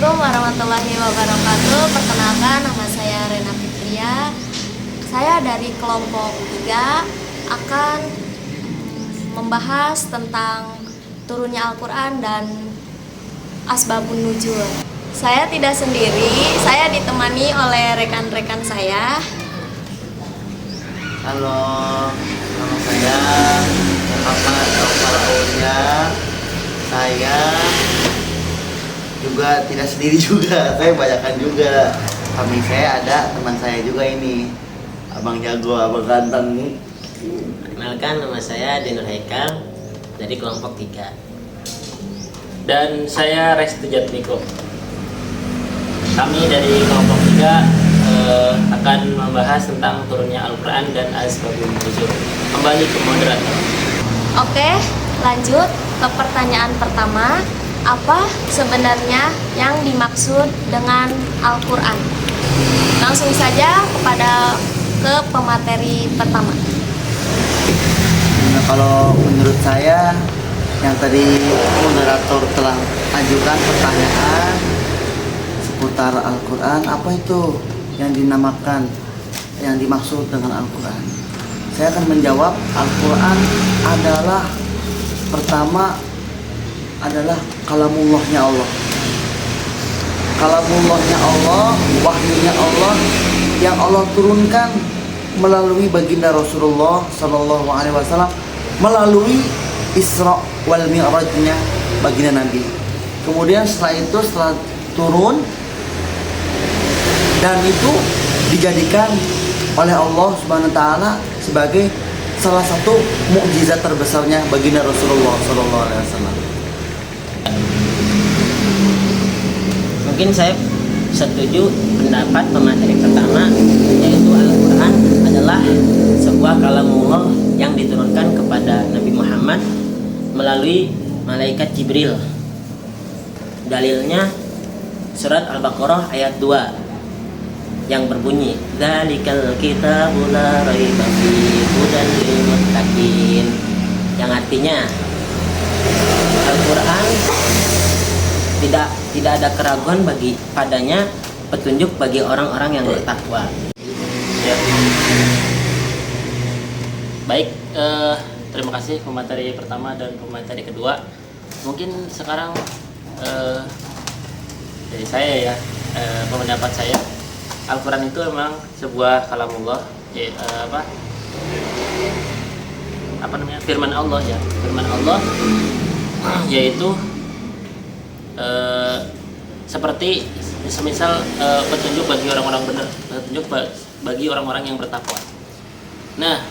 Assalamualaikum warahmatullahi wabarakatuh. Perkenalkan, nama saya Rena Fitria. Saya dari kelompok 3 akan membahas tentang turunnya Al-Quran dan asbabun nuzul. Saya tidak sendiri, saya ditemani oleh rekan-rekan saya. Halo, nama saya Muhammad Taufal Aulia. Saya juga tidak sendiri juga, saya banyakkan juga. Kami saya ada teman saya juga ini, Abang Jago, Abang Ganteng. Perkenalkan, nama saya Denur Haikal dari kelompok 3. Dan saya Restu Jatmiko. Kami dari kelompok 3 akan membahas tentang turunnya Al-Quran dan asbabun nuzul. Kembali ke moderator. Oke, lanjut ke pertanyaan pertama. Apa sebenarnya yang dimaksud dengan Al-Quran? Langsung saja ke pemateri pertama. Nah, kalau menurut saya yang tadi moderator telah ajukan pertanyaan seputar Al-Quran, apa itu yang dinamakan, yang dimaksud dengan Al-Quran? Saya akan menjawab, Al-Quran adalah pertama adalah kalamullahnya Allah. Kalamullahnya Allah, wahyunya Allah yang Allah turunkan melalui baginda Rasulullah Sallallahu Alaihi Wasallam, melalui Isra wal Mi'rajnya baginda Nabi. Kemudian setelah turun dan itu dijadikan oleh Allah Subhanahu Wa Taala sebagai salah satu mukjizat terbesarnya baginda Rasulullah Sallallahu Alaihi Wasallam. Mungkin saya setuju pendapat pemateri pertama, yaitu Al-Quran adalah sebuah kalamullah yang diturunkan kepada Nabi Muhammad melalui malaikat Jibril. Dalilnya surat Al-Baqarah ayat 2 yang berbunyi, "Dzalikal kitabu la raiba fihi hudan lil muttaqin." Yang artinya Al-Quran tidak ada keraguan padanya, petunjuk bagi orang-orang yang bertakwa. Ya. Baik, terima kasih pemateri pertama dan pemateri kedua. Mungkin sekarang dari saya ya, pendapat saya, Al-Quran itu memang sebuah kalamullah, firman Allah ya, firman Allah, yaitu seperti semisal petunjuk bagi orang-orang benar, petunjuk bagi orang-orang yang bertakwa. Nah,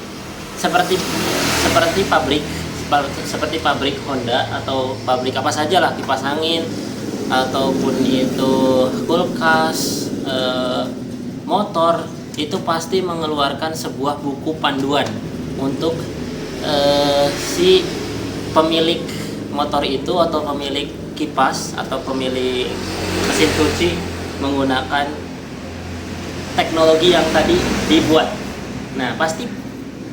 seperti pabrik Honda atau pabrik apa saja lah, kipas angin ataupun itu kulkas, motor, itu pasti mengeluarkan sebuah buku panduan untuk si pemilik motor itu atau pemilik kipas atau pemilik mesin cuci menggunakan teknologi yang tadi dibuat. Nah, pasti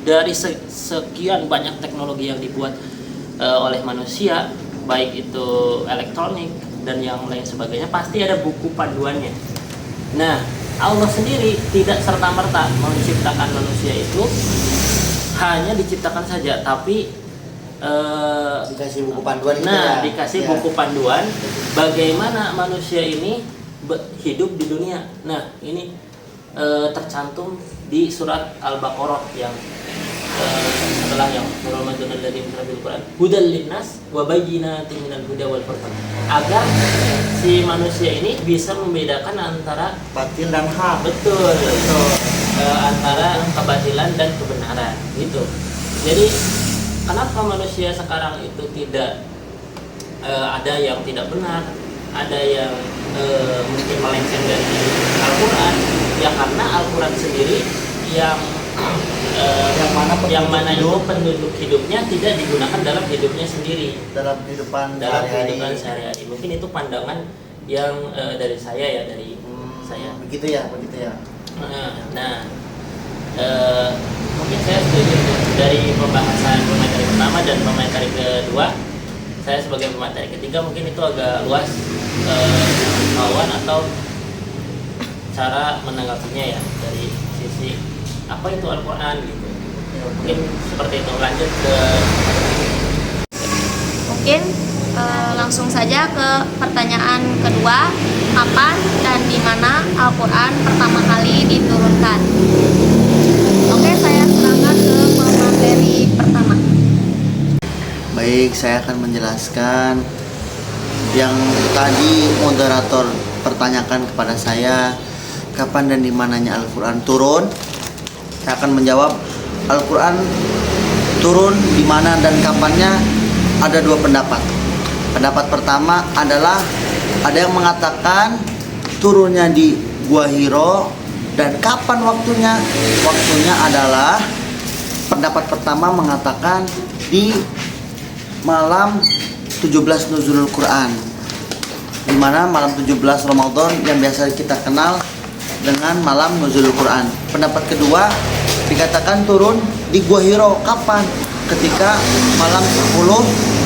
dari sekian banyak teknologi yang dibuat oleh manusia, baik itu elektronik dan yang lain sebagainya, pasti ada buku panduannya. Nah, Allah sendiri tidak serta-merta menciptakan manusia itu hanya diciptakan saja, tapi Dikasih buku panduan itu nah, ya. dikasih Ya. buku panduan bagaimana manusia ini hidup di dunia. Nah, ini tercantum di surat Al-Baqarah yang setelah yang Ramadan dari Al-Quran, hudal linnas wa bayyinatin minal huda wal furqan, agar si manusia ini bisa membedakan antara Batil dan hak. betul antara kebatilan dan kebenaran gitu. Jadi kenapa manusia sekarang itu tidak ada yang tidak benar, ada yang mungkin melenceng dari Al-Quran? Ya karena Al-Quran sendiri yang mana itu penduduk hidupnya tidak digunakan dalam hidupnya sendiri, Dalam kehidupan sehari-hari. Mungkin itu pandangan yang dari saya ya, dari saya. Begitu ya. Nah, mungkin saya setuju dari pembahasan pemateri pertama dan pemateri kedua. Saya sebagai pemateri ketiga mungkin itu agak luas, bahwa Al-Quran atau cara menanggapinya ya dari sisi apa itu Al-Quran gitu. Ya, mungkin seperti itu. Lanjut ke Mungkin langsung saja ke pertanyaan kedua, kapan dan di mana Al-Quran pertama kali diturunkan? Oke, saya serahkan ke pemateri pertama. Baik, saya akan menjelaskan yang tadi moderator pertanyakan kepada saya, kapan dan di mananya Al-Quran turun. Saya akan menjawab, Al-Quran turun di mana dan kapannya ada dua pendapat. Pendapat pertama adalah ada yang mengatakan turunnya di Gua Hiro, dan kapan waktunya? Waktunya adalah pendapat pertama mengatakan di malam 17 Nuzulul Quran, di mana malam 17 Ramadan yang biasa kita kenal dengan malam Nuzulul Quran. Pendapat kedua dikatakan turun di Gua Hiro, kapan? Ketika malam 10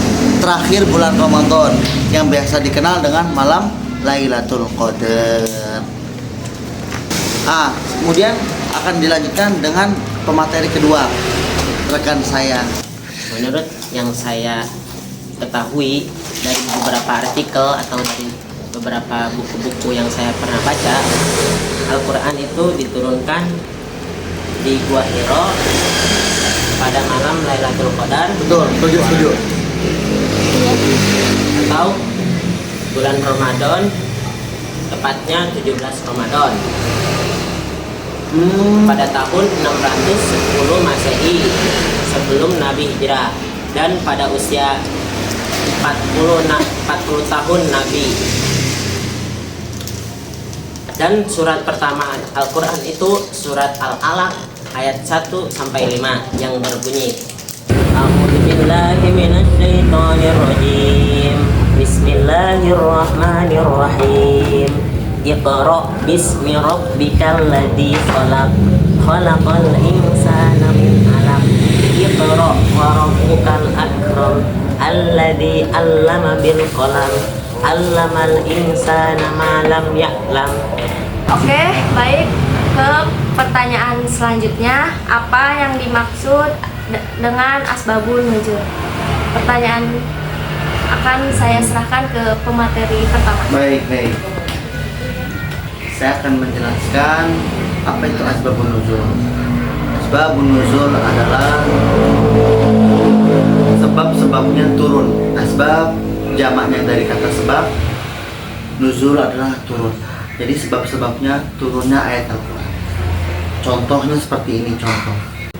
terakhir bulan Ramadan yang biasa dikenal dengan malam Lailatul Qadar. Kemudian akan dilanjutkan dengan pemateri kedua rekan saya. Menurut yang saya ketahui dari beberapa artikel atau dari beberapa buku-buku yang saya pernah baca, Al-Quran itu diturunkan di Gua Hiro pada malam Lailatul Qadar. Betul, setuju. Atau bulan Ramadan, tepatnya 17 Ramadan pada tahun 610 Masehi sebelum Nabi Hijrah, dan pada usia 40 tahun Nabi. Dan surat pertama Al-Quran itu surat Al-Alaq ayat 1 sampai 5 yang berbunyi, A'udzubillahi minasyaitonirrajim. Bismillahirrahmanirrahim. Iqra bismi rabbikal ladzi khalaq. Khalaqal insana min 'alaq. Iqra wa rabbukal akram. Alladzi 'allama bil qalam. 'Allamal insana ma lam ya'lam. Oke, baik. Ke pertanyaan selanjutnya, apa yang dimaksud dengan asbabun nuzul? Pertanyaan akan saya serahkan ke pemateri pertama. Baik. Saya akan menjelaskan apa itu asbabun nuzul. Asbabun nuzul adalah sebab-sebabnya turun. Asbab jamaknya dari kata sebab, nuzul adalah turun. Jadi sebab-sebabnya turunnya ayat Al-Quran. Contohnya seperti ini contoh.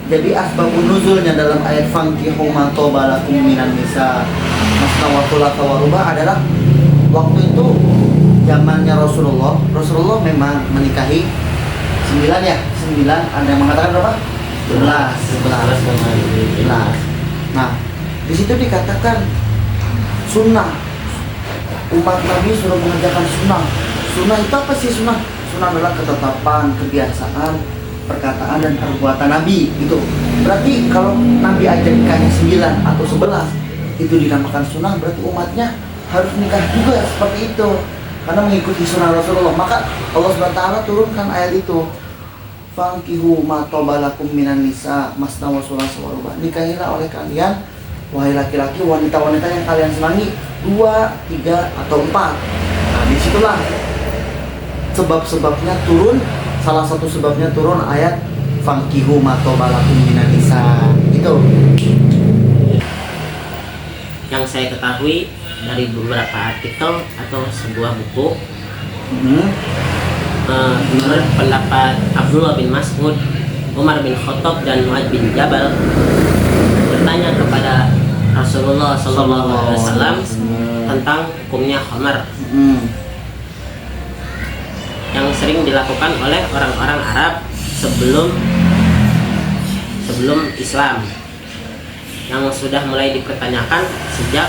Jadi asbabun nuzulnya dalam ayat fankihu ma toba lakum minan nisa masna wa thulatha wa ruba' adalah waktu itu zamannya Rasulullah memang menikahi 9 ya? 9, ada yang mengatakan berapa? 11. Nah, di situ dikatakan sunnah. Umat Nabi sudah mengerjakan sunnah. Sunnah itu apa sih sunnah? Sunnah adalah ketetapan, kebiasaan, perkataan dan perbuatan Nabi itu. Berarti kalau Nabi aja nikahnya 9 atau 11 itu dinamakan sunnah, berarti umatnya harus nikah juga seperti itu karena mengikuti sunnah Rasulullah. Maka Allah SWT turunkan ayat itu, fankihu ma toba lakum minan nisa masna wa thulatha wa ruba'. Nikahilah oleh kalian wahai laki-laki wanita-wanita yang kalian senangi 2, 3 atau 4. Nah, disitulah sebab-sebabnya turun. Salah satu sebabnya turun ayat fankihu ma toba lakum minan nisa. Itu Yang saya ketahui dari beberapa artikel atau sebuah buku, menurut pendapat Abdullah bin Mas'ud, Umar bin Khattab dan Mu'adz bin Jabal bertanya kepada Rasulullah SAW tentang hukumnya khamar yang sering dilakukan oleh orang-orang Arab sebelum Islam, yang sudah mulai dipertanyakan sejak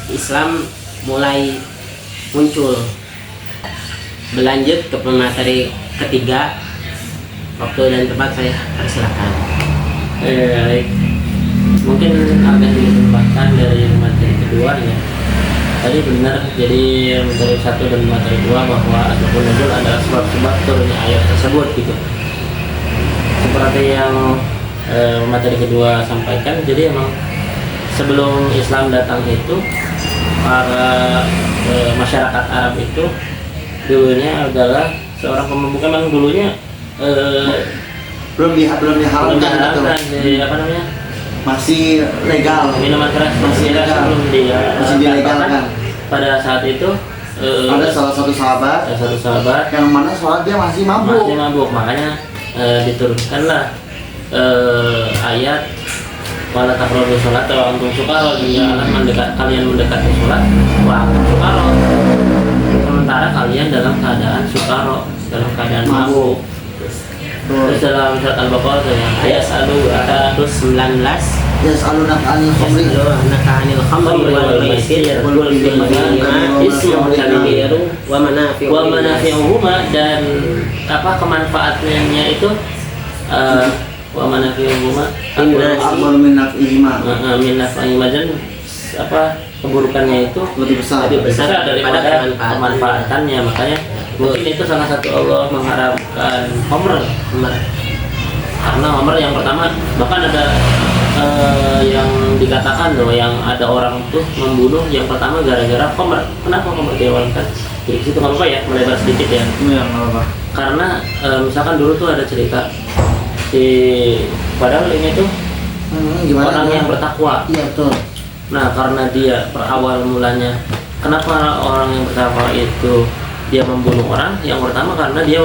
Islam mulai muncul. Berlanjut ke pemateri ketiga, waktu dan tempat saya persilakan. baik. Mungkin akan ditempatkan dari materi kedua ya. tadi benar. Jadi materi 1 dan materi 2 bahwa asbabun nuzul adalah sebab-sebab turunnya ayat tersebut gitu. Seperti yang materi kedua sampaikan, jadi emang sebelum Islam datang itu para masyarakat Arab itu dulunya adalah seorang pemabuk. Emang dulunya belum dihalalkan gitu. Apa namanya, masih legal, minuman keras masih legal, masih dilegalkan. Pada saat itu Ada salah satu sahabat yang mana sholat dia masih mabuk. Makanya diturunkanlah ayat wala taqrabu sholat wa antum sukara, jangan kalian mendekati sholat wa antum sukara, sementara kalian dalam keadaan sukara, dalam keadaan mabuk. Terus dalam surat Al-Baqarah yang ayat 119, yas'alunaka 'anil khamri anil khamri wal maisir qul fihima ismun kabiru wa manafi'uhuma, dan apa kemanfaatannya itu wa manafi'uhuma akbar min naf'ihima, dan apa keburukannya itu lebih besar daripada kemanfaatannya. Makanya mungkin itu salah satu Allah mengharamkan homer, karena homer yang pertama bahkan ada yang dikatakan loh, yang ada orang tuh membunuh yang pertama gara-gara homer. Kenapa homer diawalkan? Jadi situ nggak apa ya, melebar sedikit ya. Karena misalkan dulu tuh ada cerita padahal ini tuh orang yang bertakwa. Iya betul. Nah, karena dia berawal mulanya, kenapa orang yang bertakwa itu dia membunuh orang? Yang pertama karena dia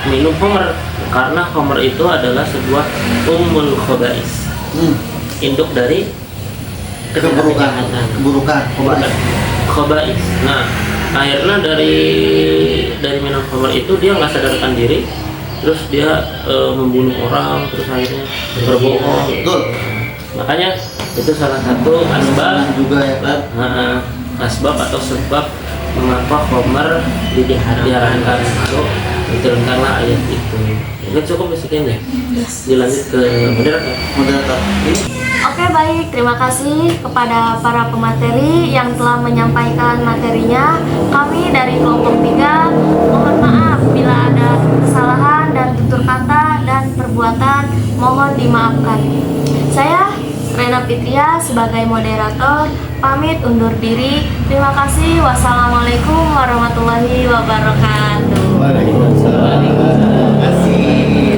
minum homer, karena homer itu adalah sebuah ummul khaba'is, induk dari keburukan khaba'is. Nah, akhirnya dari minum homer itu dia nggak sadarkan diri, terus dia membunuh orang, terus akhirnya berbohong. Betul. Makanya itu salah satu asbab juga ya kan, asbab atau sebab mengapa homer diharamkan. Lalu diturunkanlah ayat itu. Mungkin cukup sekian ya. Dilanjut ke moderator. Oke, baik, terima kasih kepada para pemateri yang telah menyampaikan materinya. Kami dari kelompok 3 mohon maaf bila ada kesalahan dan tutur kata dan perbuatan, mohon dimaafkan. Saya Rena Fitria sebagai moderator pamit undur diri. Terima kasih. Wassalamualaikum warahmatullahi wabarakatuh. Waalaikumsalam. Terima kasih.